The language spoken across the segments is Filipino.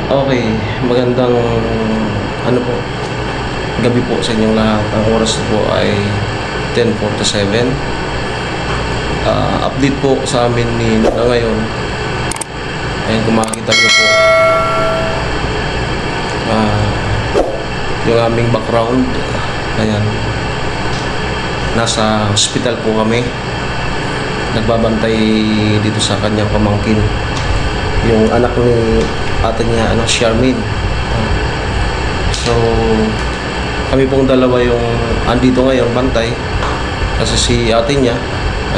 Okay, magandang ano po, gabi po sa inyong lahat. Ang oras po ay 10:47. Update po sa amin ni Nuna ngayon. Ayan, kung makikita niyo po yung aming background. Ayan, nasa hospital po kami. Nagbabantay dito sa kanyang pamangkin, yung anak ni ate niya, Charmaine. So kami pong dalawa yung andito ngayon bantay, kasi si ate niya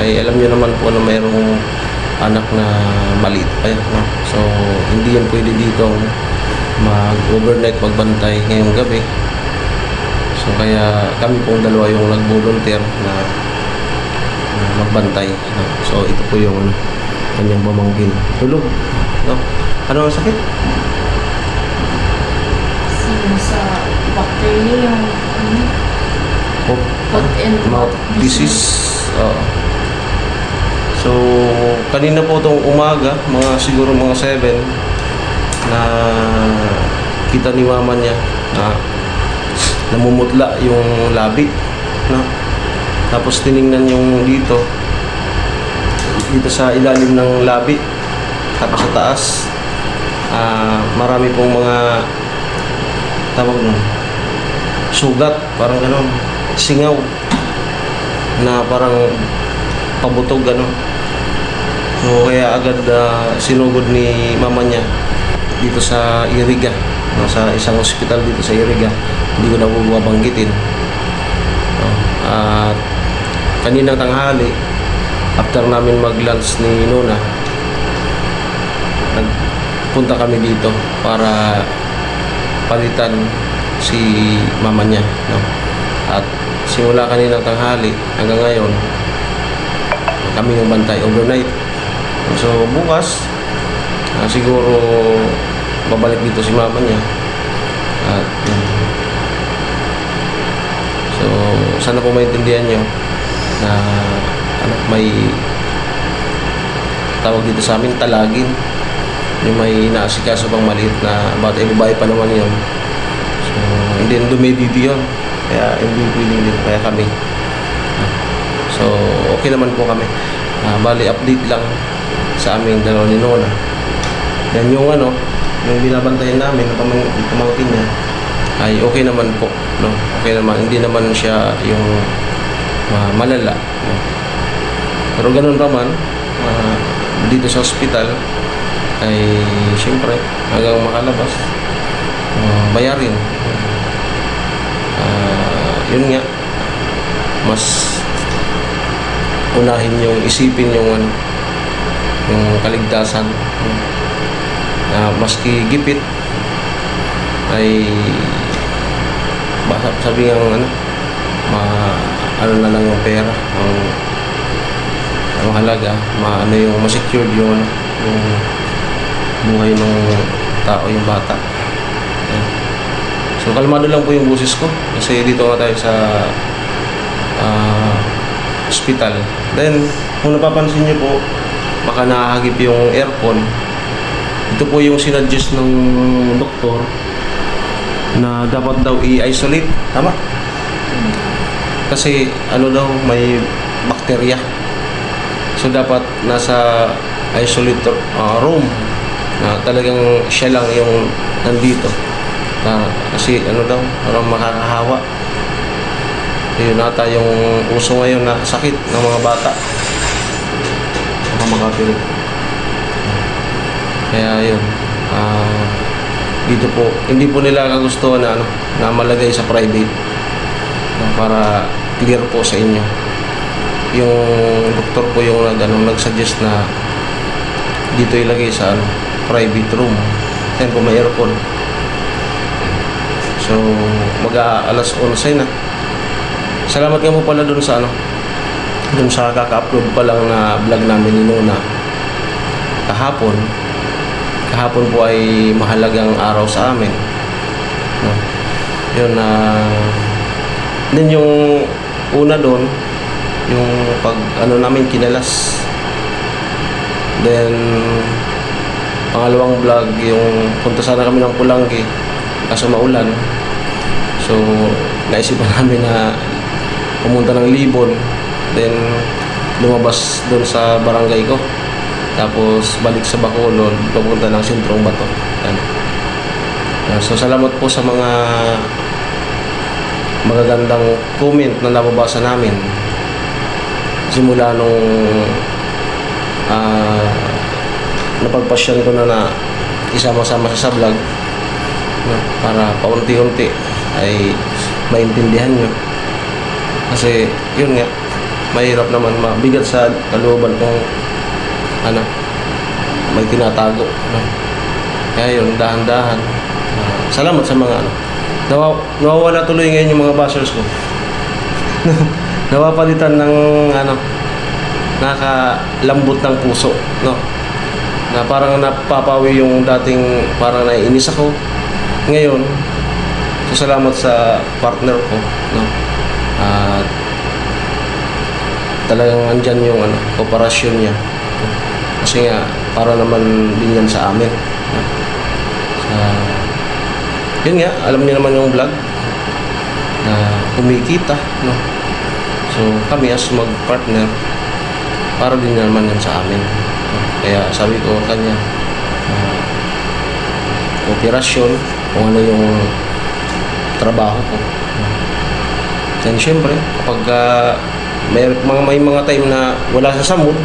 ay alam niyo naman po na mayroong anak na maliit pa yan, no? So hindi yan pwede dito mag-overnight, magbantay ngayong gabi. So kaya kami pong dalawa yung nag-volunteer na magbantay, no? So ito po yung kanyang pamangkin, tulog, no? Ano ang sakit? Sa bacteria yung foot and mouth disease. So kanina po itong umaga, siguro mga 7, na kita ni mama niya na namumutla yung labi, no? Tapos tiningnan yung dito sa ilalim ng labi, tapos sa taas marami pong mga tawag nun, sugat, parang gano'n, singaw na parang pabutog, gano'n. So kaya agad sinugod ni mama niya dito sa Iriga, sa isang ospital dito sa Iriga. Hindi ko na po mabanggitin. At kaninang tanghali, after namin mag-lunch ni Nona, nagpunta kami dito para palitan si mama niya, no? At simula kaninang tanghali hanggang ngayon, kami yung bantay overnight. So bukas siguro babalik dito si mama niya. At so sana po maintindihan nyo na may tawag dito sa amin, talagin. Yung may inaasikaso pang maliit na bata, babae pa naman yun. So hindi dumididi yun, kaya hindi pwedeng din, kaya kami. So okay naman po kami. Bali update lang sa aming dalawa ni Nona. Yan yung yung binabantayan namin na pamangkin niya ay okay naman po, no? Okay naman, hindi naman siya yung malala, no? Pero ganun pa man, dito sa hospital ay siyempre hanggang makalabas bayarin. Yun nga, mas unahin yung isipin yung kaligtasan, maski gipit ay basta sabi ng ano na lang yung pera ang halaga, yung ma-secured yung buhay ng tao, yung bata. Ayan. So kalmado lang po yung boses ko kasi dito nga tayo sa hospital. Then kung napapansin nyo po, baka nakahagip yung aircon. Ito po yung sinuggest ng doktor na dapat daw i-isolate. Tama? Kasi daw, may bakterya. So dapat nasa isolator room na talagang siya lang yung nandito. Kasi daw, parang makakahawa. Yun nata yung uso ngayon na sakit ng mga bata, baka makapiro. Kaya yun, dito po hindi po nila kagustuhan na malagay sa private, para clear po sa inyo. Yung doktor po yung nagsuggest na dito ilagay sa private room. Yan po may aircon. So mag-aalas 11 na. Salamat nga po pala dun sa kaka-upload pa lang na vlog namin ni Nona kahapon. Kahapon po ay mahalagang araw sa amin, no? Yun din yung una doon, yung pag namin kinalas. Then pangalawang vlog, yung punta sana kami ng Pulanggi kaso maulan. So naisipan namin na pumunta ng Libon, then lumabas doon sa barangay ko, tapos balik sa Bacolod, papunta ng Sentrong Bato. Yan. So salamat po sa mga magagandang comment na nababasa namin simula nung napagpasyan ko na isama-sama sa vlog, no? Para paunti-unti ay maintindihan nyo, kasi yun nga, mahirap naman, mabigat sa kalooban kung may tinatago, no? Kaya yun, dahan-dahan. Salamat sa mga nawawala tuloy ngayon yung mga bashers ko. Nawapalitan ng nakalambot ng puso, no? Na parang napapawi yung dating parang naiinis ako. Ngayon, so salamat sa partner ko, no? At talagang andyan yung kooperasyon niya. Kasi nga, para naman din yan sa amin, no? Yun nga, alam niyo naman yung vlog na kumikita, no? So kami as mag-partner, para din naman yan sa amin, no? Kaya sabi ko kanya, kooperasyon kung ano yung trabaho ko, no? Then syempre kapag may mga time na wala sa mood,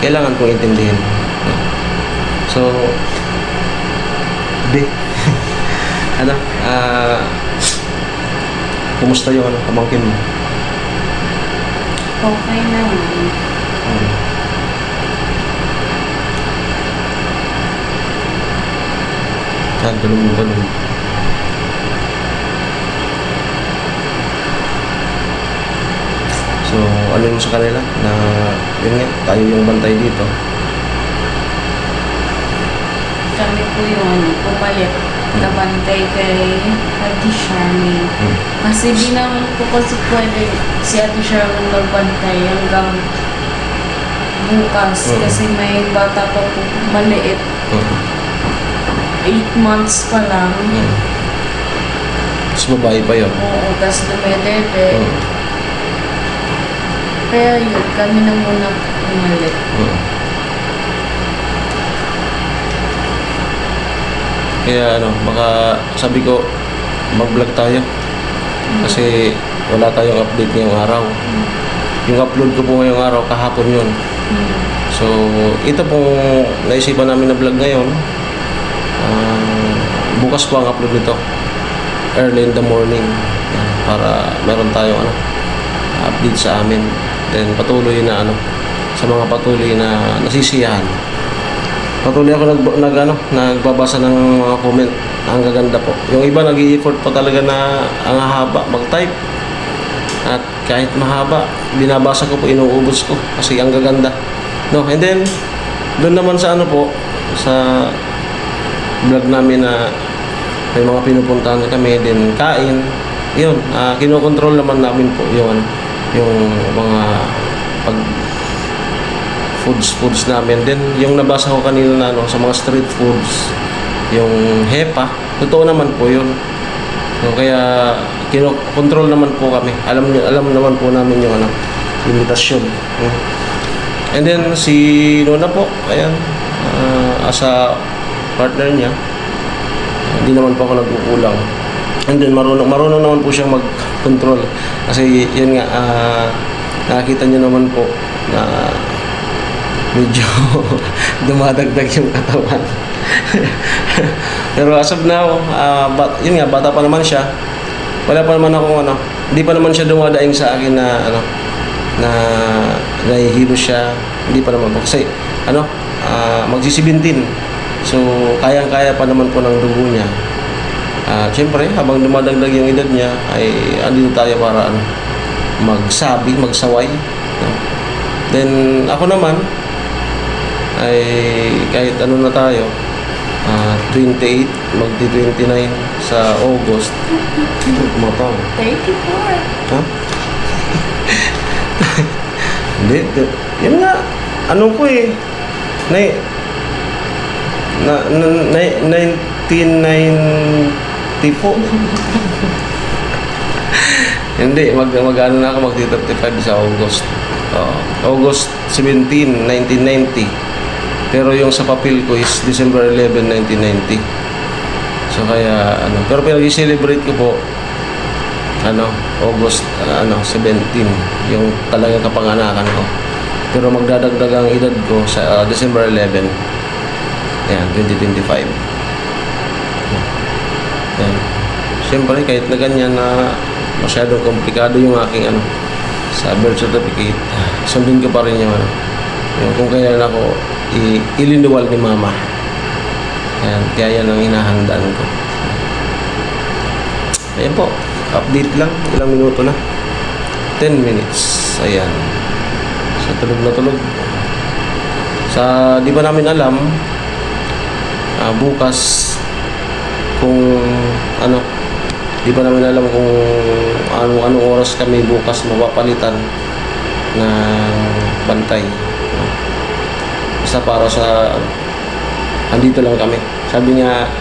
kailangan kong intindihin, no? So kumusta yung pamangkin mo? Okay naman. Ganun. So, ano mo sa kanila na yun nga, tayo yung bantay dito? Kami po yung pumalit na bantay kay Ate Charmaine. Kasi di naman po kasi pwede si Ate Charmaine magbantay hanggang bukas. Kasi may bata pa po maliit. 8 months pa lang. Tapos babae pa yun? Oo, tapos dumedede. Kaya yun, kami na muna pumalit. Kaya baka sabi ko mag-vlog tayo kasi wala tayong update ngayong araw. Yung upload ko po ngayong araw, kahapon yun. So ito pong naisipan namin na vlog ngayon, bukas po ang upload nito, early in the morning, para meron tayong update sa amin. Then patuloy na sa mga patuloy na nasisiyahan. Patuloy ako nagbabasa ng mga comment. Ang gaganda po. Yung iba nag-i-effort pa talaga na ang haba mag-type. At kahit mahaba, binabasa ko po, inuubos ko kasi ang gaganda. No, and then doon naman sa sa vlog namin na may mga pinupuntahan kami din kain. Yun, kinokontrol naman namin po yung mga foods namin. Then yung nabasa ko kanina na sa mga street foods, yung hepa, totoo naman po yun. So, kaya kinokontrol naman po kami. Alam naman po namin yung limitasyon. And then si Nona po, ayan, as a partner niya, hindi naman po ako nagkukulang. And then marunong naman po siyang mag-control. Kasi yun nga, nakakita niyo naman po na medyo dumadagdag yung katawan. Pero as of now, yun nga, bata pa naman siya. Wala pa naman akong hindi pa naman siya dumadaing sa akin na na nahihilo siya. Hindi pa naman po. Kasi magsi-17. So kayang-kaya pa naman po ng dugo niya. Siyempre, habang dumadagdag yung edad niya, ay andito tayo para magsaway. Then ako naman ay kahit na tayo, 28, magti-29 sa August. Kumataw. 34. Ha? Hindi. Yun nga. Ko 1990 po. Hindi, mag-ano na ako, mag-35 sa August. August 17, 1990. Pero yung sa papel ko is December 11, 1990. So kaya, pero pinag-celebrate ko po, August 17, yung talagang kapanganakan ko. Pero magdadagdag ang edad ko sa December 11. Ayan, 2025. Ayan. Siyempre, kahit na ganyan na masyadong komplikado yung aking sa birth certificate, sundin ko pa rin yung yung kung kailan ako ilinduwal ni mama. Ayan, kaya yan ang hinahandaan ko. Ayan po, update lang, ilang minuto na, 10 minutes. Ayan, so tulog na tulog. Di ba namin alam bukas kung di ba namin alam kung anong oras kami bukas mapapalitan ng bantay. Basta para sa andito lang kami. Sabi nga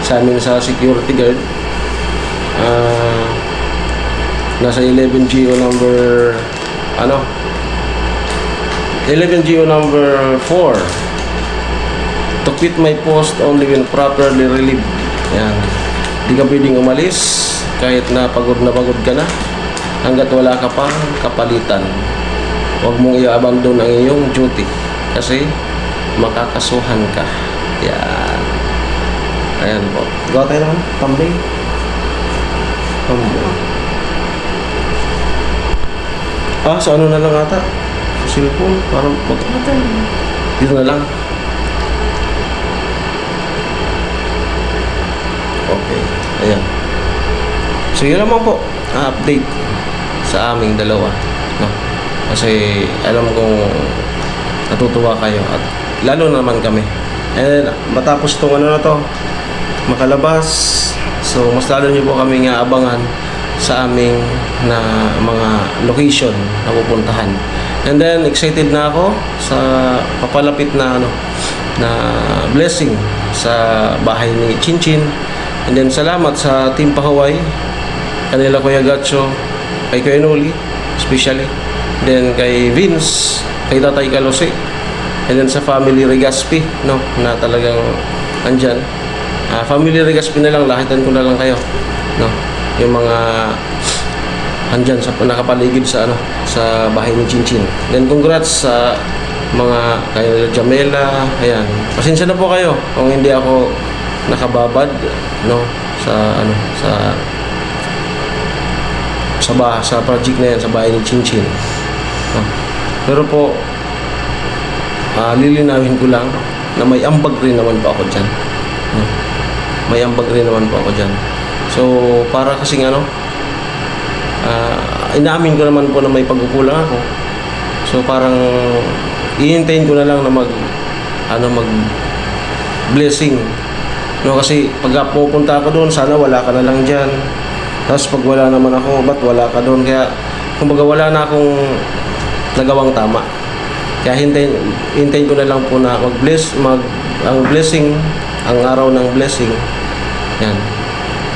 sa amin sa security guard, nasa 11GO number 11GO number 4 to quit my post only when properly relieved. Yan. Di ka pwedeng umalis kahit na pagod ka na hanggat wala ka pang kapalitan. Huwag mong i-abandon ang iyong duty kasi makakasuhan ka. Yan. Ayan po. Gawa tayo naman. Tambay. Sa ano na lang ata? Sa cellphone. Parang dito na lang. Okay. Ayan. So yun naman po. Update sa aming dalawa. No? Kasi alam kong natutuwa kayo at lalo naman kami. And matapos itong na to makalabas, so mas lalo nyo po kami nga abangan sa aming na mga location na pupuntahan. And then excited na ako sa papalapit na na blessing sa bahay ni Chinchin. And then salamat sa Team Pahuway, kanila Kuya Gatcho, kay Kuya Noli especially, then kay Vince, kay Tatay Kalose, and then sa family Regaspi, na talagang andyan. Family Regaspi na lang, lahitan ko na lang kayo, yung mga andyan sa nakapaligid sa sa bahay ni Chinchin. Then congrats sa mga kay Jamela. Ayan, pasensya na po kayo kung hindi ako nakababad sa project na yan sa bahay ni Chinchin. Pero po lilinawin ko lang na may ambag rin naman po ako dyan. May ambag rin naman po ako dyan. So para kasing inaamin ko naman po na may pagkukulang ako. So parang ihintayin ko na lang na mag blessing. Kasi pag pupunta ako doon, sana wala ka na lang dyan. Tapos pag wala naman ako, ba't wala ka doon? Kaya kumbaga wala na akong nagawang tama. Kaya hintayin ko na lang po na ang blessing, ang araw ng blessing. Yan.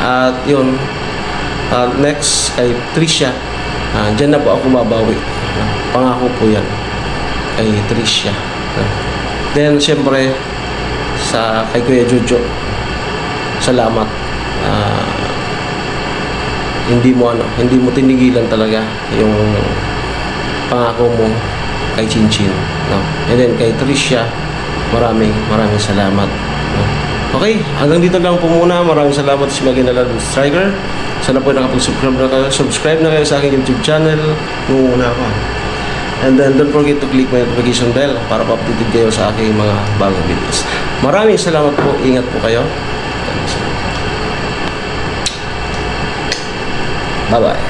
At yun, next kay Tricia, dyan na po ako babawi. Pangako po yan kay Tricia. Then syempre kay Kuya Jojo, salamat. Hindi mo tinigilan talaga yung pangako mo kay Chinchin, and then kay Tricia, maraming salamat. Okay, hanggang dito lang po muna. Maraming salamat sa Maginalad Striker. Sana po subscribe na kayo sa aking YouTube channel. Muna ako. And then don't forget to click my notification bell para pa-updated kayo sa aking mga bagong videos. Maraming salamat po. Ingat po kayo. Bye-bye.